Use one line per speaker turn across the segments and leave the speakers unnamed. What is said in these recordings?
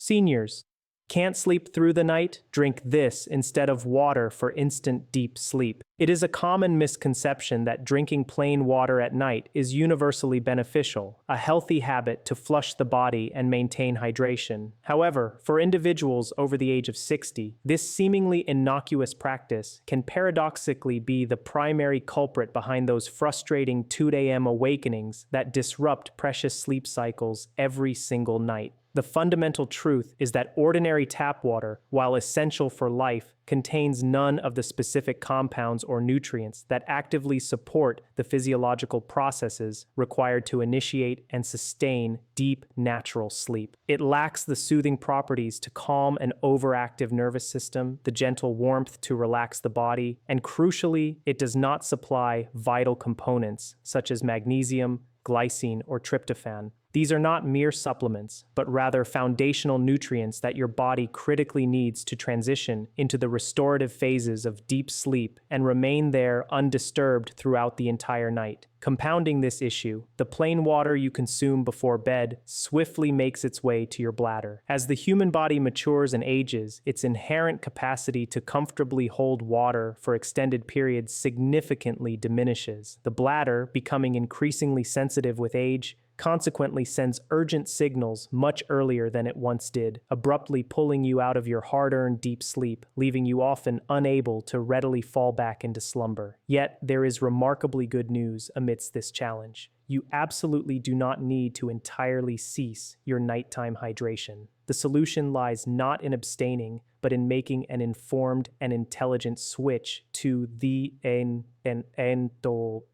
Seniors, can't sleep through the night? Drink this instead of water for instant deep sleep. It is a common misconception that drinking plain water at night is universally beneficial, a healthy habit to flush the body and maintain hydration. However, for individuals over the age of 60, this seemingly innocuous practice can paradoxically be the primary culprit behind those frustrating 2 a.m. awakenings that disrupt precious sleep cycles every single night. The fundamental truth is that ordinary tap water, while essential for life, contains none of the specific compounds or nutrients that actively support the physiological processes required to initiate and sustain deep, natural sleep. It lacks the soothing properties to calm an overactive nervous system, the gentle warmth to relax the body, and crucially, it does not supply vital components such as magnesium, glycine, or tryptophan. These are not mere supplements, but rather foundational nutrients that your body critically needs to transition into the restorative phases of deep sleep and remain there undisturbed throughout the entire night. Compounding this issue, the plain water you consume before bed swiftly makes its way to your bladder. As the human body matures and ages, its inherent capacity to comfortably hold water for extended periods significantly diminishes. The bladder, becoming increasingly sensitive with age, consequently sends urgent signals much earlier than it once did, abruptly pulling you out of your hard-earned deep sleep, leaving you often unable to readily fall back into slumber. Yet, there is remarkably good news amidst this challenge. You absolutely do not need to entirely cease your nighttime hydration. The solution lies not in abstaining, but in making an informed and intelligent switch to the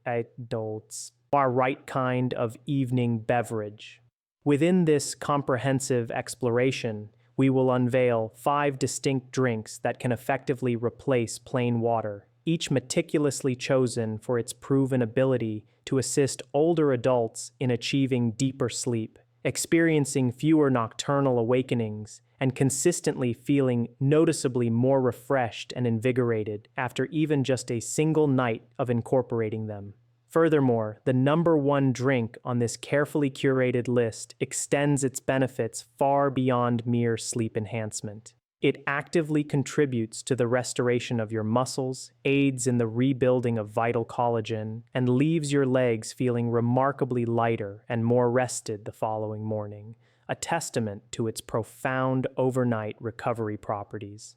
adults. Our right kind of evening beverage. Within this comprehensive exploration, we will unveil 5 distinct drinks that can effectively replace plain water, each meticulously chosen for its proven ability to assist older adults in achieving deeper sleep, experiencing fewer nocturnal awakenings, and consistently feeling noticeably more refreshed and invigorated after even just a single night of incorporating them. Furthermore, the number 1 drink on this carefully curated list extends its benefits far beyond mere sleep enhancement. It actively contributes to the restoration of your muscles, aids in the rebuilding of vital collagen, and leaves your legs feeling remarkably lighter and more rested the following morning, a testament to its profound overnight recovery properties.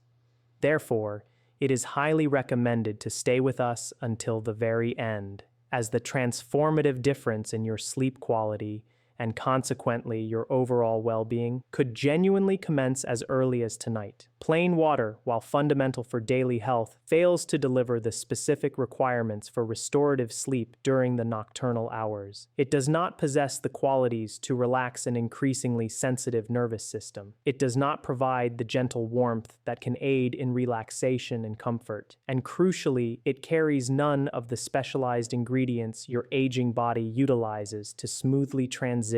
Therefore, it is highly recommended to stay with us until the very end, as the transformative difference in your sleep quality and consequently your overall well-being could genuinely commence as early as tonight. Plain water, while fundamental for daily health, fails to deliver the specific requirements for restorative sleep during the nocturnal hours. It does not possess the qualities to relax an increasingly sensitive nervous system. It does not provide the gentle warmth that can aid in relaxation and comfort. And crucially, it carries none of the specialized ingredients your aging body utilizes to smoothly transition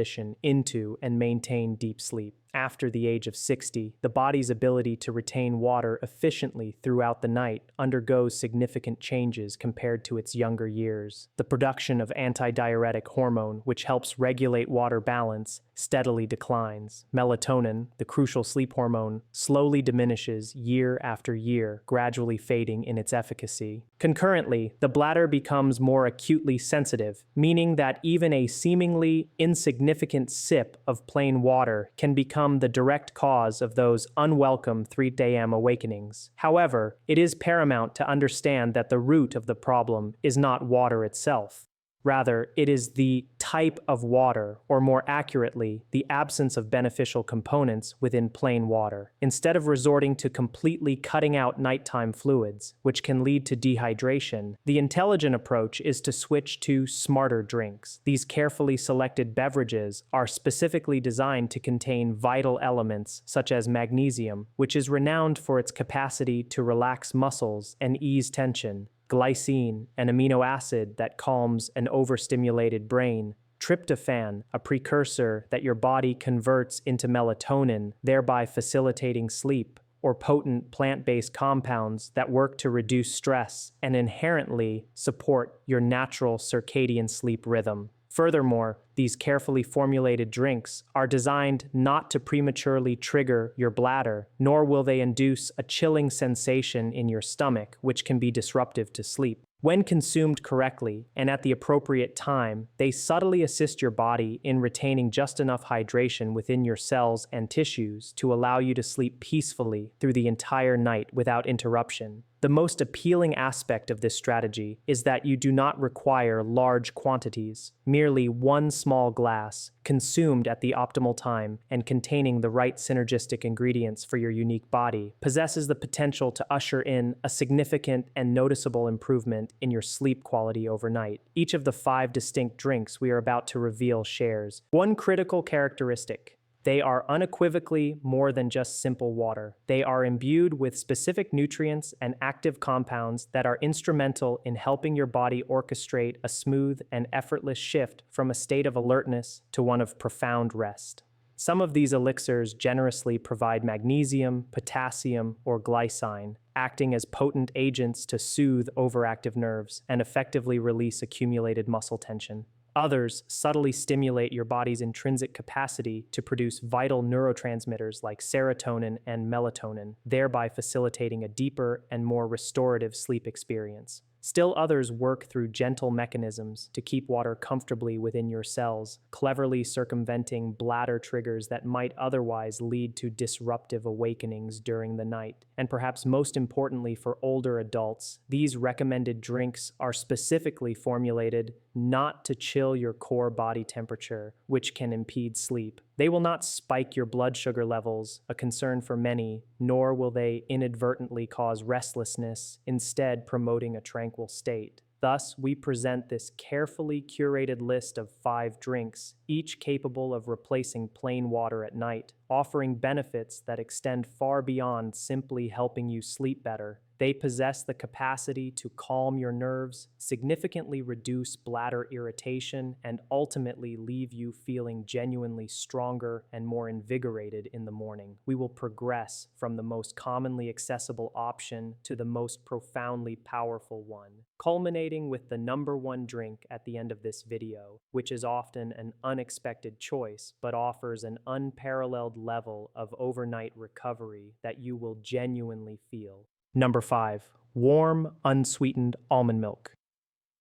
into and maintain deep sleep. After the age of 60, the body's ability to retain water efficiently throughout the night undergoes significant changes compared to its younger years. The production of antidiuretic hormone, which helps regulate water balance, steadily declines. Melatonin, the crucial sleep hormone, slowly diminishes year after year, gradually fading in its efficacy. Concurrently, the bladder becomes more acutely sensitive, meaning that even a seemingly insignificant sip of plain water can become the direct cause of those unwelcome 3 a.m. awakenings. However, it is paramount to understand that the root of the problem is not water itself. Rather, it is the type of water, or more accurately, the absence of beneficial components within plain water. Instead of resorting to completely cutting out nighttime fluids, which can lead to dehydration, the intelligent approach is to switch to smarter drinks. These carefully selected beverages are specifically designed to contain vital elements such as magnesium, which is renowned for its capacity to relax muscles and ease tension, glycine, an amino acid that calms an overstimulated brain, tryptophan, a precursor that your body converts into melatonin, thereby facilitating sleep, or potent plant-based compounds that work to reduce stress and inherently support your natural circadian sleep rhythm. Furthermore, these carefully formulated drinks are designed not to prematurely trigger your bladder, nor will they induce a chilling sensation in your stomach, which can be disruptive to sleep. When consumed correctly and at the appropriate time, they subtly assist your body in retaining just enough hydration within your cells and tissues to allow you to sleep peacefully through the entire night without interruption. The most appealing aspect of this strategy is that you do not require large quantities. Merely one small glass, consumed at the optimal time and containing the right synergistic ingredients for your unique body, possesses the potential to usher in a significant and noticeable improvement in your sleep quality overnight. Each of the 5 distinct drinks we are about to reveal shares one critical characteristic. They are unequivocally more than just simple water. They are imbued with specific nutrients and active compounds that are instrumental in helping your body orchestrate a smooth and effortless shift from a state of alertness to one of profound rest. Some of these elixirs generously provide magnesium, potassium, or glycine, acting as potent agents to soothe overactive nerves and effectively release accumulated muscle tension. Others subtly stimulate your body's intrinsic capacity to produce vital neurotransmitters like serotonin and melatonin, thereby facilitating a deeper and more restorative sleep experience. Still others work through gentle mechanisms to keep water comfortably within your cells, cleverly circumventing bladder triggers that might otherwise lead to disruptive awakenings during the night. And perhaps most importantly for older adults, these recommended drinks are specifically formulated not to chill your core body temperature, which can impede sleep. They will not spike your blood sugar levels, a concern for many, nor will they inadvertently cause restlessness, instead promoting a tranquil state. Thus, we present this carefully curated list of 5 drinks, each capable of replacing plain water at night, offering benefits that extend far beyond simply helping you sleep better. They possess the capacity to calm your nerves, significantly reduce bladder irritation, and ultimately leave you feeling genuinely stronger and more invigorated in the morning. We will progress from the most commonly accessible option to the most profoundly powerful one, culminating with the #1 drink at the end of this video, which is often an unexpected choice but offers an unparalleled level of overnight recovery that you will genuinely feel. Number 5. Warm, unsweetened almond milk.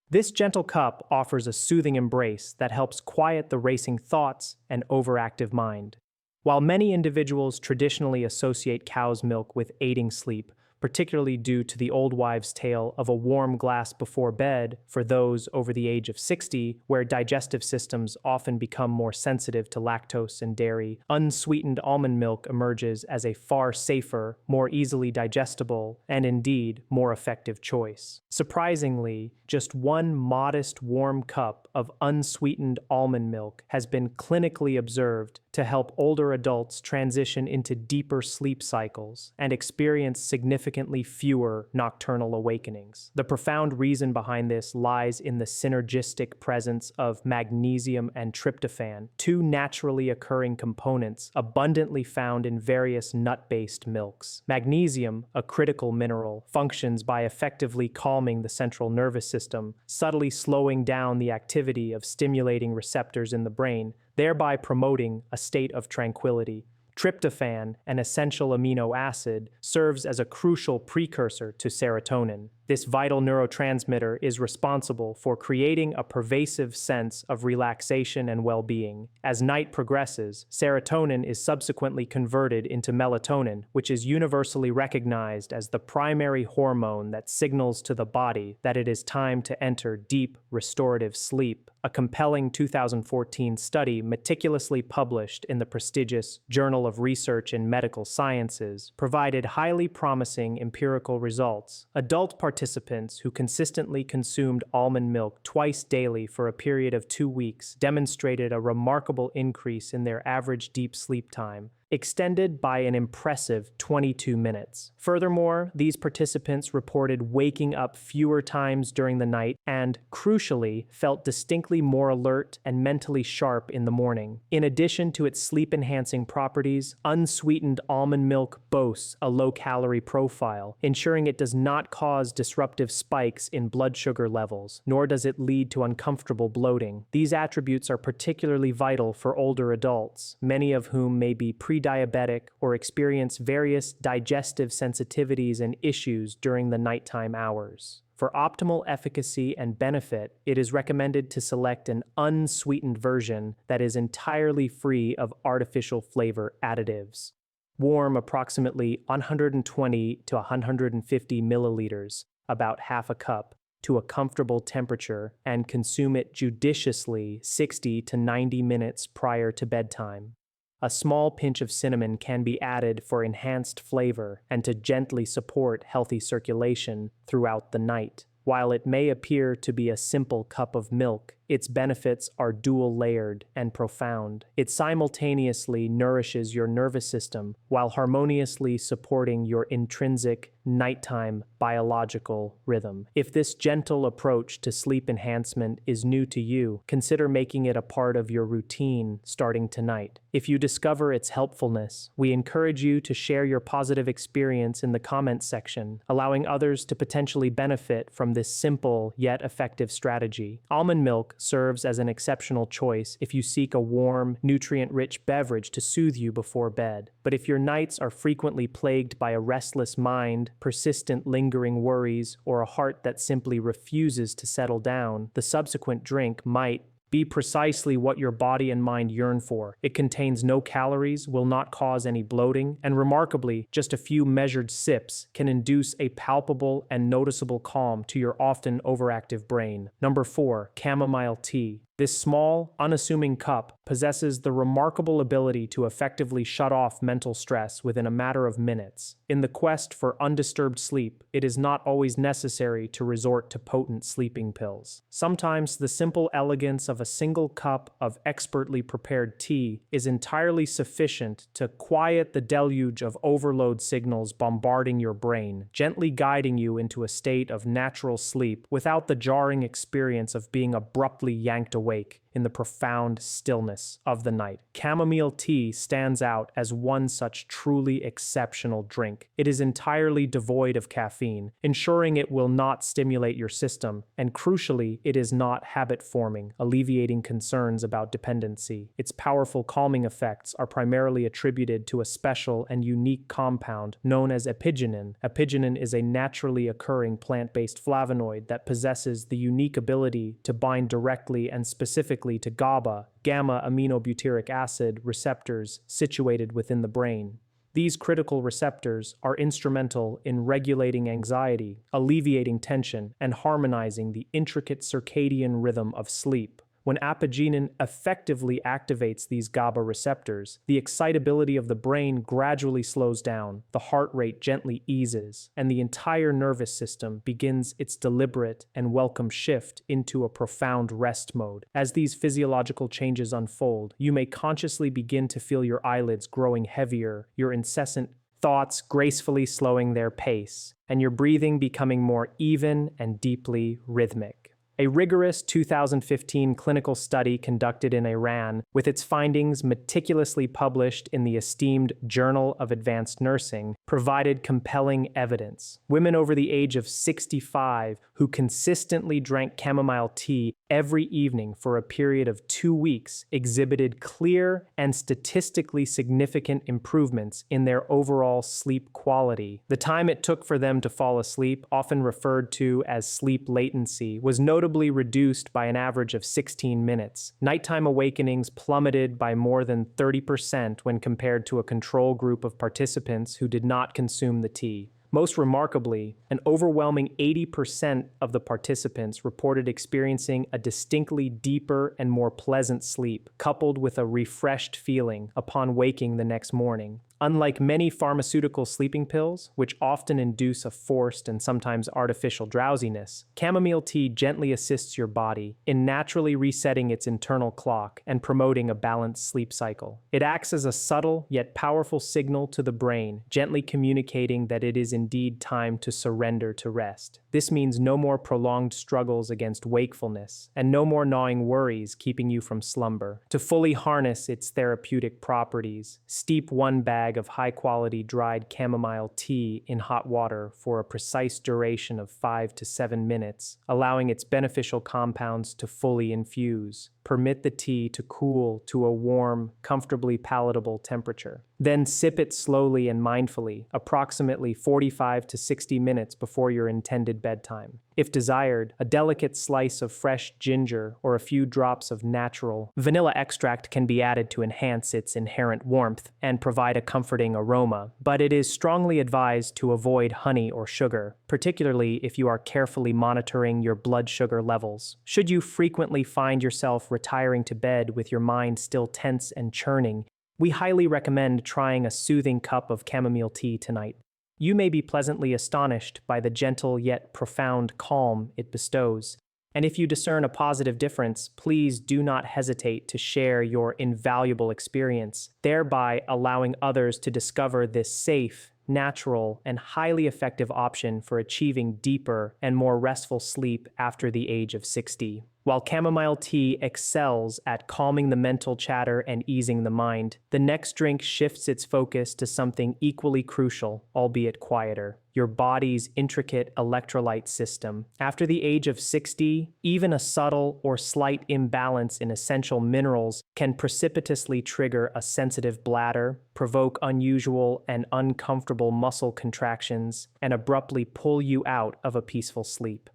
This gentle cup offers a soothing embrace that helps quiet the racing thoughts and overactive mind. While many individuals traditionally associate cow's milk with aiding sleep, particularly due to the old wives' tale of a warm glass before bed for those over the age of 60, where digestive systems often become more sensitive to lactose and dairy, unsweetened almond milk emerges as a far safer, more easily digestible, and indeed more effective choice. Surprisingly, just one modest warm cup of unsweetened almond milk has been clinically observed to help older adults transition into deeper sleep cycles and experience significantly fewer nocturnal awakenings. The profound reason behind this lies in the synergistic presence of magnesium and tryptophan, 2 naturally occurring components abundantly found in various nut-based milks. Magnesium, a critical mineral, functions by effectively calming the central nervous system, subtly slowing down the activity of stimulating receptors in the brain, thereby promoting a state of tranquility. Tryptophan, an essential amino acid, serves as a crucial precursor to serotonin. This vital neurotransmitter is responsible for creating a pervasive sense of relaxation and well-being. As night progresses, serotonin is subsequently converted into melatonin, which is universally recognized as the primary hormone that signals to the body that it is time to enter deep, restorative sleep. A compelling 2014 study meticulously published in the prestigious Journal of Research in Medical Sciences provided highly promising empirical results. Adult participants who consistently consumed almond milk twice daily for a period of 2 weeks demonstrated a remarkable increase in their average deep sleep time, extended by an impressive 22 minutes. Furthermore, these participants reported waking up fewer times during the night and, crucially, felt distinctly more alert and mentally sharp in the morning. In addition to its sleep-enhancing properties, unsweetened almond milk boasts a low-calorie profile, ensuring it does not cause disruptive spikes in blood sugar levels, nor does it lead to uncomfortable bloating. These attributes are particularly vital for older adults, many of whom may be pre-diabetic or experience various digestive sensitivities and issues during the nighttime hours. For optimal efficacy and benefit, it is recommended to select an unsweetened version that is entirely free of artificial flavor additives. Warm approximately 120 to 150 milliliters, about half a cup, to a comfortable temperature and consume it judiciously 60 to 90 minutes prior to bedtime. A small pinch of cinnamon can be added for enhanced flavor and to gently support healthy circulation throughout the night. While it may appear to be a simple cup of milk, its benefits are dual-layered and profound. It simultaneously nourishes your nervous system while harmoniously supporting your intrinsic nighttime biological rhythm. If this gentle approach to sleep enhancement is new to you, consider making it a part of your routine starting tonight. If you discover its helpfulness, we encourage you to share your positive experience in the comments section, allowing others to potentially benefit from this simple yet effective strategy. Almond milk serves as an exceptional choice if you seek a warm, nutrient-rich beverage to soothe you before bed. But if your nights are frequently plagued by a restless mind, persistent lingering worries, or a heart that simply refuses to settle down, the subsequent drink might be precisely what your body and mind yearn for. It contains no calories, will not cause any bloating, and remarkably, just a few measured sips can induce a palpable and noticeable calm to your often overactive brain. Number 4, chamomile tea. This small, unassuming cup possesses the remarkable ability to effectively shut off mental stress within a matter of minutes. In the quest for undisturbed sleep, it is not always necessary to resort to potent sleeping pills. Sometimes the simple elegance of a single cup of expertly prepared tea is entirely sufficient to quiet the deluge of overload signals bombarding your brain, gently guiding you into a state of natural sleep without the jarring experience of being abruptly yanked awake in the profound stillness of the night. Chamomile tea stands out as one such truly exceptional drink. It is entirely devoid of caffeine, ensuring it will not stimulate your system, and crucially, it is not habit-forming, alleviating concerns about dependency. Its powerful calming effects are primarily attributed to a special and unique compound known as epigenin. Epigenin is a naturally occurring plant-based flavonoid that possesses the unique ability to bind directly and specifically to GABA, gamma-aminobutyric acid receptors situated within the brain. These critical receptors are instrumental in regulating anxiety, alleviating tension, and harmonizing the intricate circadian rhythm of sleep. When apigenin effectively activates these GABA receptors, the excitability of the brain gradually slows down, the heart rate gently eases, and the entire nervous system begins its deliberate and welcome shift into a profound rest mode. As these physiological changes unfold, you may consciously begin to feel your eyelids growing heavier, your incessant thoughts gracefully slowing their pace, and your breathing becoming more even and deeply rhythmic. A rigorous 2015 clinical study conducted in Iran, with its findings meticulously published in the esteemed Journal of Advanced Nursing, provided compelling evidence. Women over the age of 65 who consistently drank chamomile tea every evening for a period of 2 weeks exhibited clear and statistically significant improvements in their overall sleep quality. The time it took for them to fall asleep, often referred to as sleep latency, was notably reduced by an average of 16 minutes. Nighttime awakenings plummeted by more than 30% when compared to a control group of participants who did not consume the tea. Most remarkably, an overwhelming 80% of the participants reported experiencing a distinctly deeper and more pleasant sleep, coupled with a refreshed feeling upon waking the next morning. Unlike many pharmaceutical sleeping pills, which often induce a forced and sometimes artificial drowsiness, chamomile tea gently assists your body in naturally resetting its internal clock and promoting a balanced sleep cycle. It acts as a subtle yet powerful signal to the brain, gently communicating that it is indeed time to surrender to rest. This means no more prolonged struggles against wakefulness, and no more gnawing worries keeping you from slumber. To fully harness its therapeutic properties, steep 1 bag of high-quality dried chamomile tea in hot water for a precise duration of 5 to 7 minutes, allowing its beneficial compounds to fully infuse. Permit the tea to cool to a warm, comfortably palatable temperature. Then sip it slowly and mindfully, approximately 45 to 60 minutes before your intended bedtime. If desired, a delicate slice of fresh ginger or a few drops of natural vanilla extract can be added to enhance its inherent warmth and provide a comforting aroma, but it is strongly advised to avoid honey or sugar, particularly if you are carefully monitoring your blood sugar levels. Should you frequently find yourself retiring to bed with your mind still tense and churning, we highly recommend trying a soothing cup of chamomile tea tonight. You may be pleasantly astonished by the gentle yet profound calm it bestows. And if you discern a positive difference, please do not hesitate to share your invaluable experience, thereby allowing others to discover this safe, natural, and highly effective option for achieving deeper and more restful sleep after the age of 60. While chamomile tea excels at calming the mental chatter and easing the mind, the next drink shifts its focus to something equally crucial, albeit quieter: your body's intricate electrolyte system. After the age of 60, even a subtle or slight imbalance in essential minerals can precipitously trigger a sensitive bladder, provoke unusual and uncomfortable muscle contractions, and abruptly pull you out of a peaceful sleep.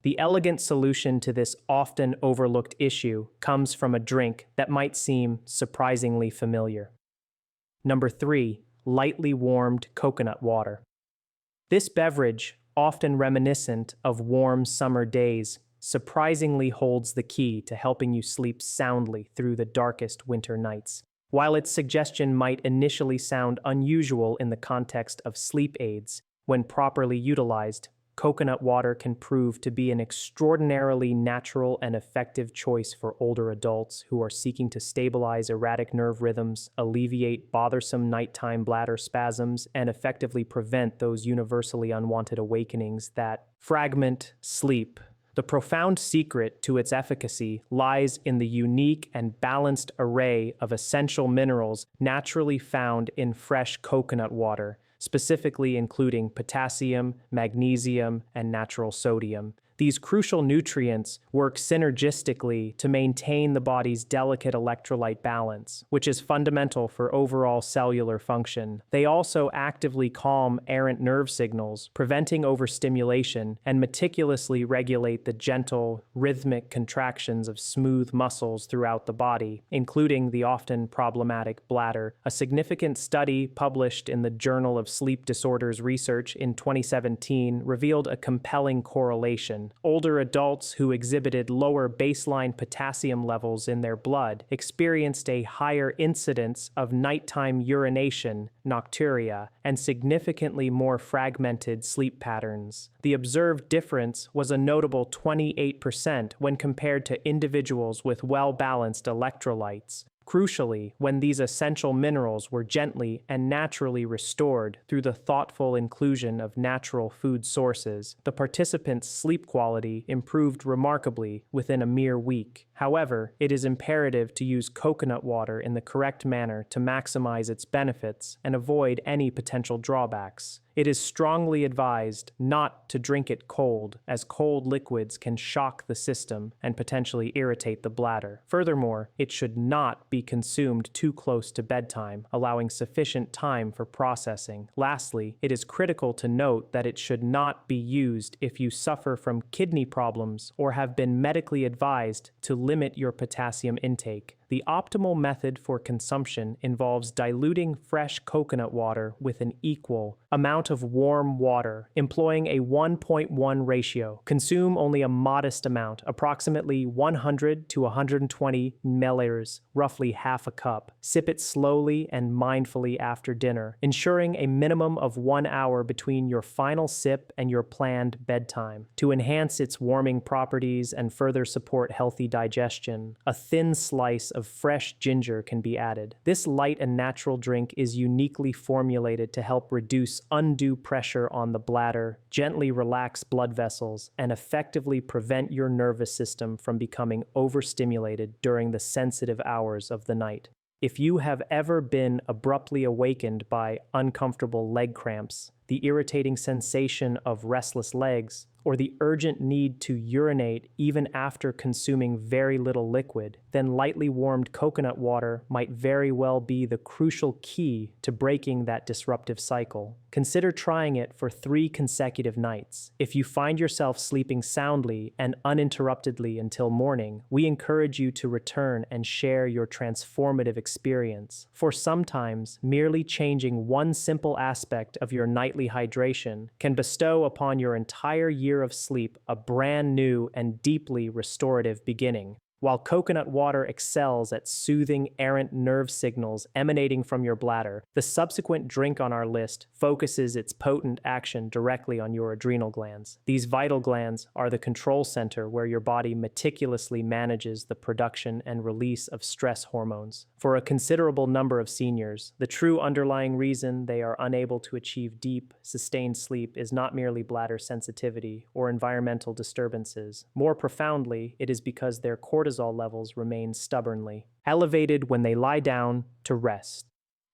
The elegant solution to this often overlooked issue comes from a drink that might seem surprisingly familiar. Number 3, lightly warmed coconut water. This beverage, often reminiscent of warm summer days, surprisingly holds the key to helping you sleep soundly through the darkest winter nights. While its suggestion might initially sound unusual in the context of sleep aids, when properly utilized, coconut water can prove to be an extraordinarily natural and effective choice for older adults who are seeking to stabilize erratic nerve rhythms, alleviate bothersome nighttime bladder spasms, and effectively prevent those universally unwanted awakenings that fragment sleep. The profound secret to its efficacy lies in the unique and balanced array of essential minerals naturally found in fresh coconut water, specifically including potassium, magnesium, and natural sodium. These crucial nutrients work synergistically to maintain the body's delicate electrolyte balance, which is fundamental for overall cellular function. They also actively calm errant nerve signals, preventing overstimulation, and meticulously regulate the gentle, rhythmic contractions of smooth muscles throughout the body, including the often problematic bladder. A significant study published in the Journal of Sleep Disorders Research in 2017 revealed a compelling correlation. Older adults who exhibited lower baseline potassium levels in their blood experienced a higher incidence of nighttime urination, nocturia, and significantly more fragmented sleep patterns. The observed difference was a notable 28% when compared to individuals with well-balanced electrolytes. Crucially, when these essential minerals were gently and naturally restored through the thoughtful inclusion of natural food sources, the participants' sleep quality improved remarkably within a mere week. However, it is imperative to use coconut water in the correct manner to maximize its benefits and avoid any potential drawbacks. It is strongly advised not to drink it cold, as cold liquids can shock the system and potentially irritate the bladder. Furthermore, it should not be consumed too close to bedtime, allowing sufficient time for processing. Lastly, it is critical to note that it should not be used if you suffer from kidney problems or have been medically advised to limit your potassium intake. The optimal method for consumption involves diluting fresh coconut water with an equal amount of warm water, employing a 1.1 ratio. Consume only a modest amount, approximately 100 to 120 milliliters, roughly half a cup. Sip it slowly and mindfully after dinner, ensuring a minimum of 1 hour between your final sip and your planned bedtime. To enhance its warming properties and further support healthy digestion, a thin slice of fresh ginger can be added. This light and natural drink is uniquely formulated to help reduce undue pressure on the bladder, gently relax blood vessels, and effectively prevent your nervous system from becoming overstimulated during the sensitive hours of the night. If you have ever been abruptly awakened by uncomfortable leg cramps, the irritating sensation of restless legs, or the urgent need to urinate even after consuming very little liquid, then lightly warmed coconut water might very well be the crucial key to breaking that disruptive cycle. Consider trying it for 3 consecutive nights. If you find yourself sleeping soundly and uninterruptedly until morning, we encourage you to return and share your transformative experience. For sometimes, merely changing one simple aspect of your nightly hydration can bestow upon your entire year of sleep a brand new and deeply restorative beginning. While coconut water excels at soothing errant nerve signals emanating from your bladder, the subsequent drink on our list focuses its potent action directly on your adrenal glands. These vital glands are the control center where your body meticulously manages the production and release of stress hormones. For a considerable number of seniors, the true underlying reason they are unable to achieve deep, sustained sleep is not merely bladder sensitivity or environmental disturbances. More profoundly, it is because their cortisol levels remain stubbornly elevated when they lie down to rest.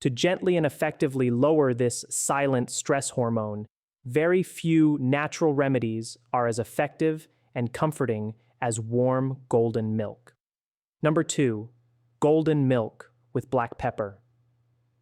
To gently and effectively lower this silent stress hormone, very few natural remedies are as effective and comforting as warm golden milk. Number 2, golden milk with black pepper.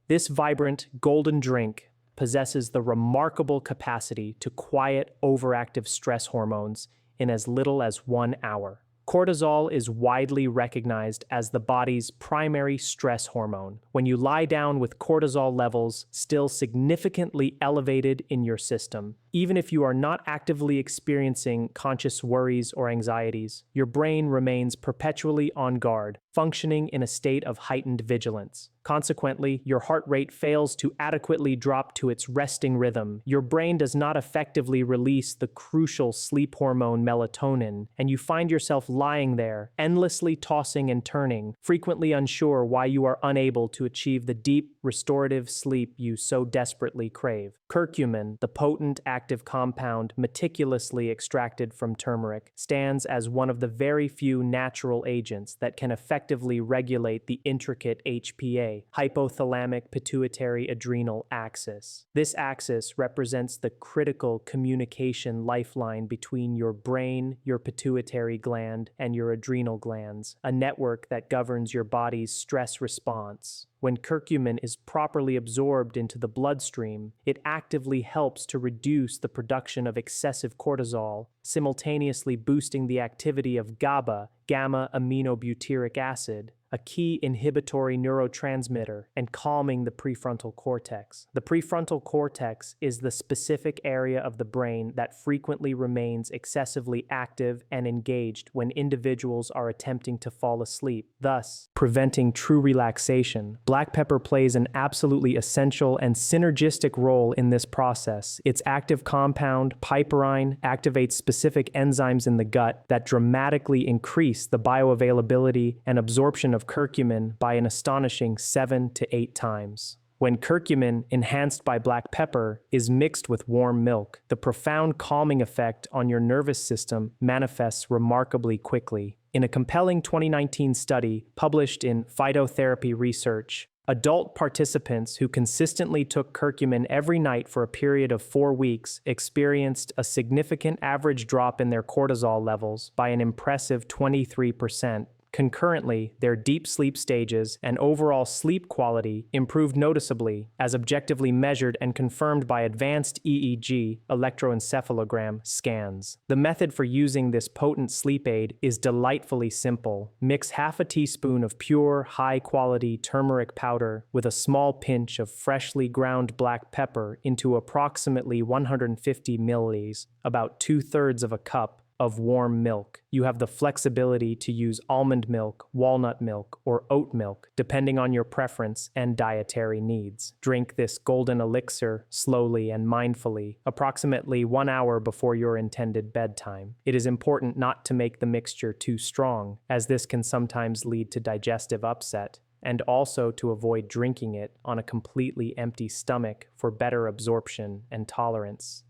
This vibrant golden drink possesses the remarkable capacity to quiet overactive stress hormones in as little as 1 hour. Cortisol is widely recognized as the body's primary stress hormone. When you lie down with cortisol levels still significantly elevated in your system, even if you are not actively experiencing conscious worries or anxieties, your brain remains perpetually on guard, functioning in a state of heightened vigilance. Consequently, your heart rate fails to adequately drop to its resting rhythm. Your brain does not effectively release the crucial sleep hormone melatonin, and you find yourself lying there, endlessly tossing and turning, frequently unsure why you are unable to achieve the deep, restorative sleep you so desperately crave. Curcumin, the potent active compound meticulously extracted from turmeric, stands as one of the very few natural agents that can effectively regulate the intricate HPA, hypothalamic pituitary adrenal axis. This axis represents the critical communication lifeline between your brain, your pituitary gland, and your adrenal glands, a network that governs your body's stress response. When curcumin is properly absorbed into the bloodstream, it actively helps to reduce the production of excessive cortisol, simultaneously boosting the activity of GABA, gamma-aminobutyric acid, a key inhibitory neurotransmitter, and calming the prefrontal cortex. The prefrontal cortex is the specific area of the brain that frequently remains excessively active and engaged when individuals are attempting to fall asleep, thus preventing true relaxation. Black pepper plays an absolutely essential and synergistic role in this process. Its active compound, piperine, activates specific enzymes in the gut that dramatically increase the bioavailability and absorption of curcumin by an astonishing 7 to 8 times. When curcumin, enhanced by black pepper, is mixed with warm milk, the profound calming effect on your nervous system manifests remarkably quickly. In a compelling 2019 study published in Phytotherapy Research, adult participants who consistently took curcumin every night for a period of 4 weeks experienced a significant average drop in their cortisol levels by an impressive 23%. Concurrently, their deep sleep stages and overall sleep quality improved noticeably, as objectively measured and confirmed by advanced EEG electroencephalogram scans. The method for using this potent sleep aid is delightfully simple. Mix half a teaspoon of pure, high-quality turmeric powder with a small pinch of freshly ground black pepper into approximately 150 milliliters, about 2/3 of a cup, of warm milk. You have the flexibility to use almond milk, walnut milk, or oat milk, depending on your preference and dietary needs. Drink this golden elixir slowly and mindfully, approximately 1 hour before your intended bedtime. It is important not to make the mixture too strong, as this can sometimes lead to digestive upset, and also to avoid drinking it on a completely empty stomach for better absorption and tolerance.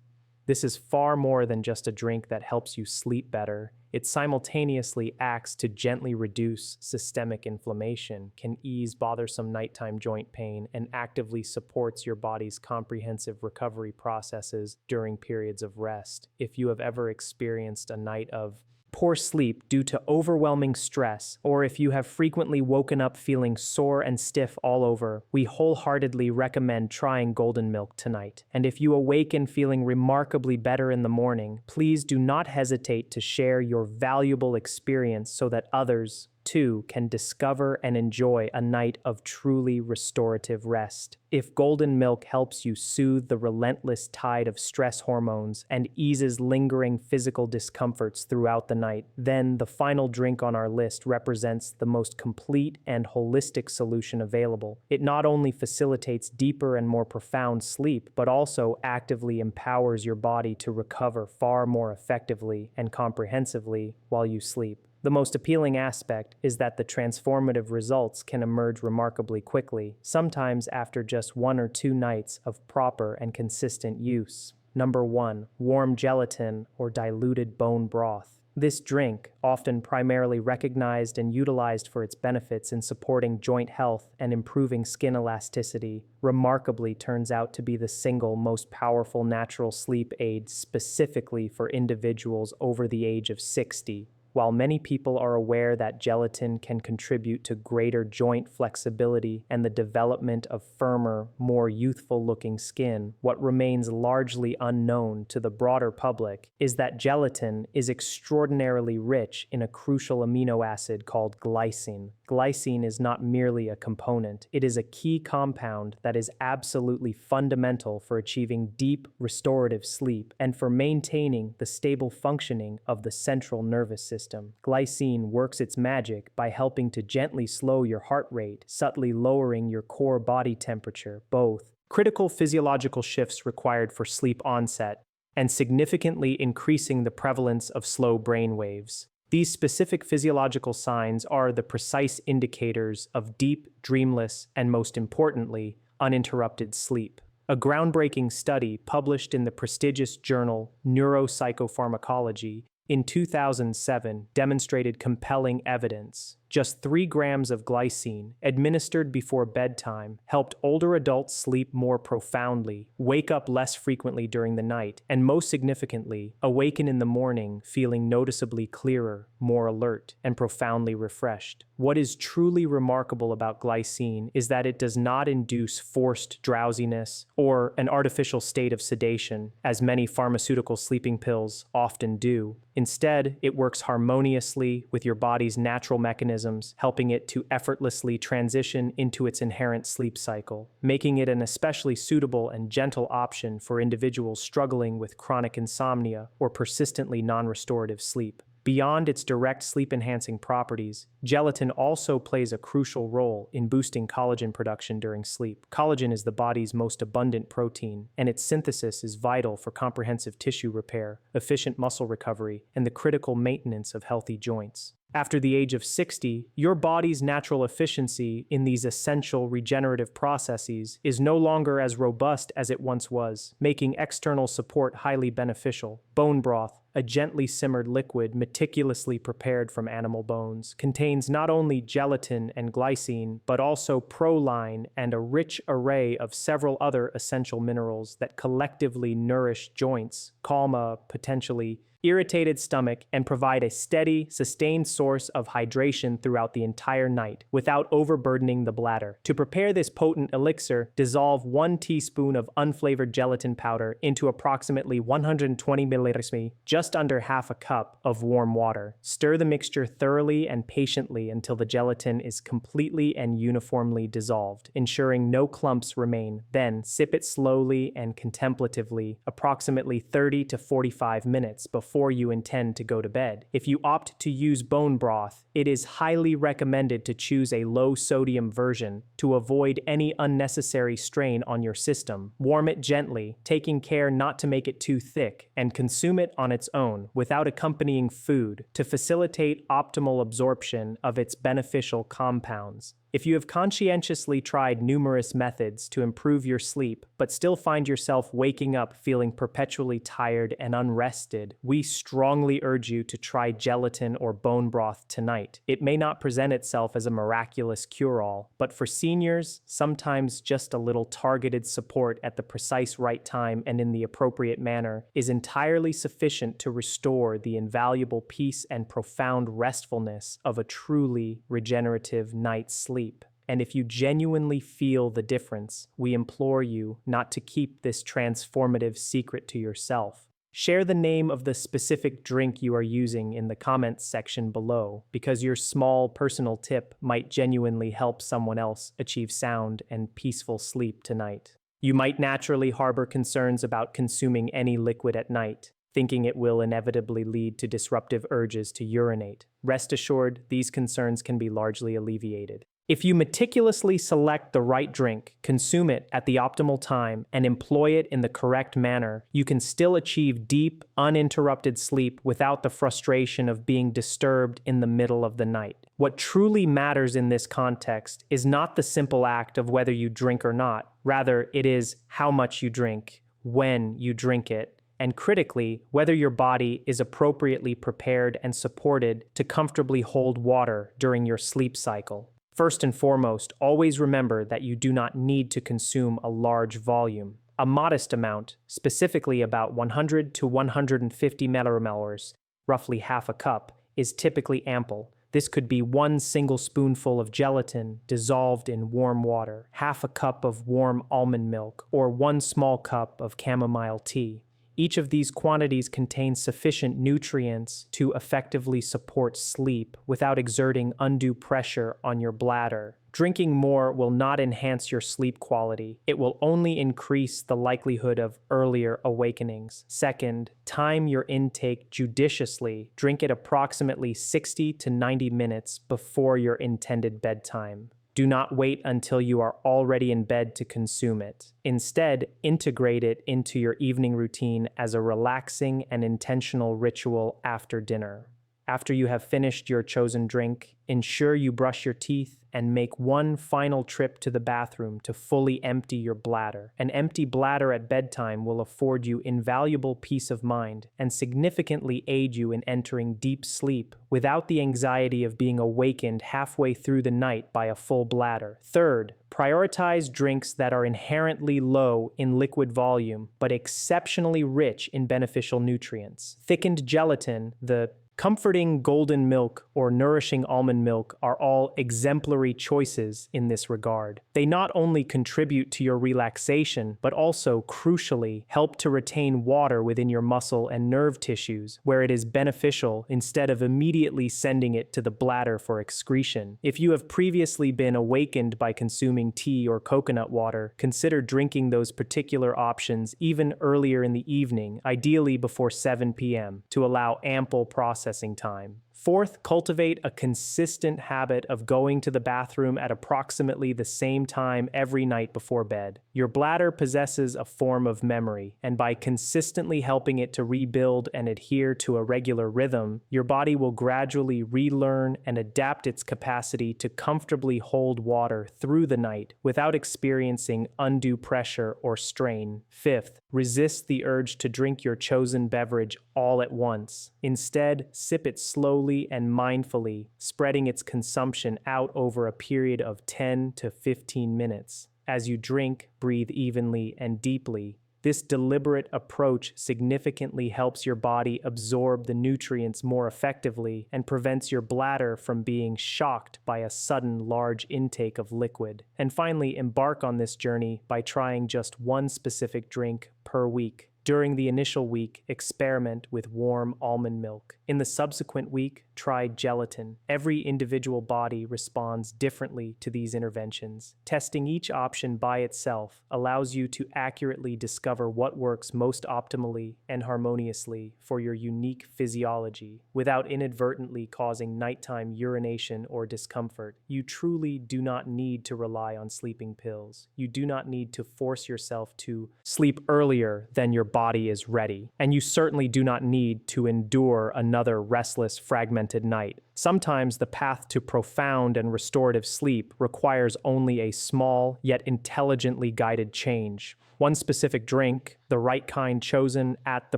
This is far more than just a drink that helps you sleep better. It simultaneously acts to gently reduce systemic inflammation, can ease bothersome nighttime joint pain, and actively supports your body's comprehensive recovery processes during periods of rest. If you have ever experienced a night of poor sleep due to overwhelming stress, or if you have frequently woken up feeling sore and stiff all over, we wholeheartedly recommend trying golden milk tonight. And if you awaken feeling remarkably better in the morning, please do not hesitate to share your valuable experience so that others, too, can discover and enjoy a night of truly restorative rest. If golden milk helps you soothe the relentless tide of stress hormones and eases lingering physical discomforts throughout the night, then the final drink on our list represents the most complete and holistic solution available. It not only facilitates deeper and more profound sleep, but also actively empowers your body to recover far more effectively and comprehensively while you sleep. The most appealing aspect is that the transformative results can emerge remarkably quickly, sometimes after just 1 or 2 nights of proper and consistent use. Number 1. Warm gelatin or diluted bone broth. This drink, often primarily recognized and utilized for its benefits in supporting joint health and improving skin elasticity, remarkably turns out to be the single most powerful natural sleep aid specifically for individuals over the age of 60. While many people are aware that gelatin can contribute to greater joint flexibility and the development of firmer, more youthful-looking skin, what remains largely unknown to the broader public is that gelatin is extraordinarily rich in a crucial amino acid called glycine. Glycine is not merely a component, it is a key compound that is absolutely fundamental for achieving deep, restorative sleep and for maintaining the stable functioning of the central nervous system. Glycine works its magic by helping to gently slow your heart rate, subtly lowering your core body temperature, both critical physiological shifts required for sleep onset, and significantly increasing the prevalence of slow brain waves. These specific physiological signs are the precise indicators of deep, dreamless, and most importantly, uninterrupted sleep. A groundbreaking study published in the prestigious journal Neuropsychopharmacology in 2007 demonstrated compelling evidence. Just 3 grams of glycine, administered before bedtime, helped older adults sleep more profoundly, wake up less frequently during the night, and most significantly, awaken in the morning feeling noticeably clearer, more alert, and profoundly refreshed. What is truly remarkable about glycine is that it does not induce forced drowsiness or an artificial state of sedation, as many pharmaceutical sleeping pills often do. Instead, it works harmoniously with your body's natural mechanisms, helping it to effortlessly transition into its inherent sleep cycle, making it an especially suitable and gentle option for individuals struggling with chronic insomnia or persistently non-restorative sleep. Beyond its direct sleep-enhancing properties, gelatin also plays a crucial role in boosting collagen production during sleep. Collagen is the body's most abundant protein, and its synthesis is vital for comprehensive tissue repair, efficient muscle recovery, and the critical maintenance of healthy joints. After the age of 60, your body's natural efficiency in these essential regenerative processes is no longer as robust as it once was, making external support highly beneficial. Bone broth, a gently simmered liquid meticulously prepared from animal bones, contains not only gelatin and glycine, but also proline and a rich array of several other essential minerals that collectively nourish joints, calm a potentially irritated stomach, and provide a steady, sustained source of hydration throughout the entire night without overburdening the bladder. To prepare this potent elixir, dissolve 1 teaspoon of unflavored gelatin powder into approximately 120 milliliters, just under half a cup, of warm water. Stir the mixture thoroughly and patiently until the gelatin is completely and uniformly dissolved, ensuring no clumps remain. Then, sip it slowly and contemplatively, approximately 30 to 45 minutes before you intend to go to bed. If you opt to use bone broth, it is highly recommended to choose a low-sodium version to avoid any unnecessary strain on your system. Warm it gently, taking care not to make it too thick, and consume it on its own without accompanying food to facilitate optimal absorption of its beneficial compounds. If you have conscientiously tried numerous methods to improve your sleep, but still find yourself waking up feeling perpetually tired and unrested, we strongly urge you to try gelatin or bone broth tonight. It may not present itself as a miraculous cure-all, but for seniors, sometimes just a little targeted support at the precise right time and in the appropriate manner is entirely sufficient to restore the invaluable peace and profound restfulness of a truly regenerative night's sleep. And if you genuinely feel the difference, we implore you not to keep this transformative secret to yourself. Share the name of the specific drink you are using in the comments section below, because your small personal tip might genuinely help someone else achieve sound and peaceful sleep tonight. You might naturally harbor concerns about consuming any liquid at night, thinking it will inevitably lead to disruptive urges to urinate. Rest assured, these concerns can be largely alleviated. If you meticulously select the right drink, consume it at the optimal time, and employ it in the correct manner, you can still achieve deep, uninterrupted sleep without the frustration of being disturbed in the middle of the night. What truly matters in this context is not the simple act of whether you drink or not. Rather, it is how much you drink, when you drink it, and critically, whether your body is appropriately prepared and supported to comfortably hold water during your sleep cycle. First and foremost, always remember that you do not need to consume a large volume. A modest amount, specifically about 100 to 150 milliliters, roughly half a cup, is typically ample. This could be 1 single spoonful of gelatin dissolved in warm water, half a cup of warm almond milk, or 1 small cup of chamomile tea. Each of these quantities contains sufficient nutrients to effectively support sleep without exerting undue pressure on your bladder. Drinking more will not enhance your sleep quality. It will only increase the likelihood of earlier awakenings. Second, time your intake judiciously. Drink it approximately 60 to 90 minutes before your intended bedtime. Do not wait until you are already in bed to consume it. Instead, integrate it into your evening routine as a relaxing and intentional ritual after dinner. After you have finished your chosen drink, ensure you brush your teeth and make 1 final trip to the bathroom to fully empty your bladder. An empty bladder at bedtime will afford you invaluable peace of mind and significantly aid you in entering deep sleep without the anxiety of being awakened halfway through the night by a full bladder. Third, prioritize drinks that are inherently low in liquid volume but exceptionally rich in beneficial nutrients. Thickened gelatin, the comforting golden milk or nourishing almond milk are all exemplary choices in this regard. They not only contribute to your relaxation, but also, crucially, help to retain water within your muscle and nerve tissues, where it is beneficial instead of immediately sending it to the bladder for excretion. If you have previously been awakened by consuming tea or coconut water, consider drinking those particular options even earlier in the evening, ideally before 7 p.m., to allow ample processing time. Fourth, cultivate a consistent habit of going to the bathroom at approximately the same time every night before bed. Your bladder possesses a form of memory, and by consistently helping it to rebuild and adhere to a regular rhythm, your body will gradually relearn and adapt its capacity to comfortably hold water through the night without experiencing undue pressure or strain. Fifth, resist the urge to drink your chosen beverage all at once. Instead, sip it slowly and mindfully, spreading its consumption out over a period of 10 to 15 minutes. As you drink, breathe evenly and deeply, This deliberate approach significantly helps your body absorb the nutrients more effectively and prevents your bladder from being shocked by a sudden large intake of liquid. And finally, embark on this journey by trying just one specific drink per week. During the initial week, experiment with warm almond milk. In the subsequent week, try gelatin. Every individual body responds differently to these interventions. Testing each option by itself allows you to accurately discover what works most optimally and harmoniously for your unique physiology without inadvertently causing nighttime urination or discomfort. You truly do not need to rely on sleeping pills. You do not need to force yourself to sleep earlier than your body is ready. And you certainly do not need to endure another restless, fragmented night. Sometimes the path to profound and restorative sleep requires only a small yet intelligently guided change. One specific drink, the right kind chosen at the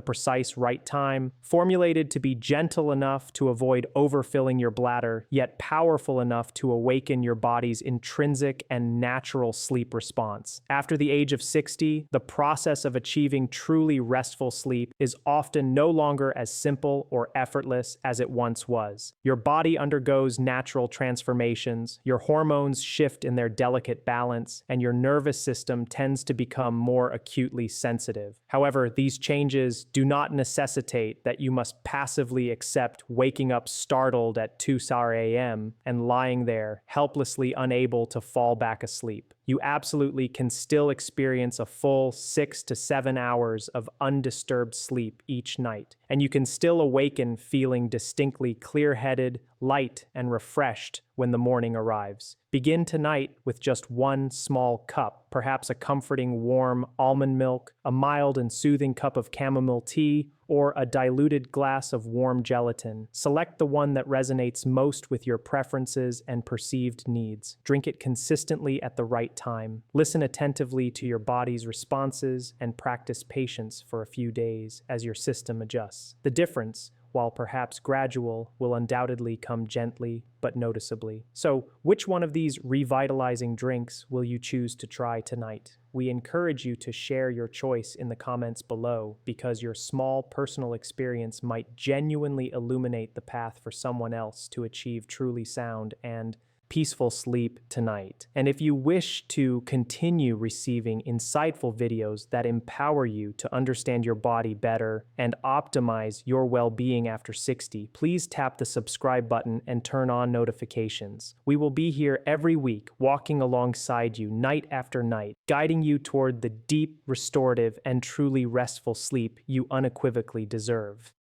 precise right time, formulated to be gentle enough to avoid overfilling your bladder, yet powerful enough to awaken your body's intrinsic and natural sleep response. After the age of 60, the process of achieving truly restful sleep is often no longer as simple or effortless as it once was. Your body undergoes natural transformations, your hormones shift in their delicate balance, and your nervous system tends to become more acutely sensitive. However, these changes do not necessitate that you must passively accept waking up startled at 2 a.m. and lying there, helplessly unable to fall back asleep. You absolutely can still experience a full 6 to 7 hours of undisturbed sleep each night, and you can still awaken feeling distinctly clear-headed, light, and refreshed when the morning arrives. Begin tonight with just one small cup, perhaps a comforting warm almond milk, a mild and soothing cup of chamomile tea, or a diluted glass of warm gelatin. Select the one that resonates most with your preferences and perceived needs. Drink it consistently at the right time. Listen attentively to your body's responses and practice patience for a few days as your system adjusts. The difference, while perhaps gradual, will undoubtedly come gently but noticeably. So, which one of these revitalizing drinks will you choose to try tonight? We encourage you to share your choice in the comments below because your small personal experience might genuinely illuminate the path for someone else to achieve truly sound and peaceful sleep tonight. And if you wish to continue receiving insightful videos that empower you to understand your body better and optimize your well-being after 60, please tap the subscribe button and turn on notifications. We will be here every week, walking alongside you night after night, guiding you toward the deep, restorative, and truly restful sleep you unequivocally deserve.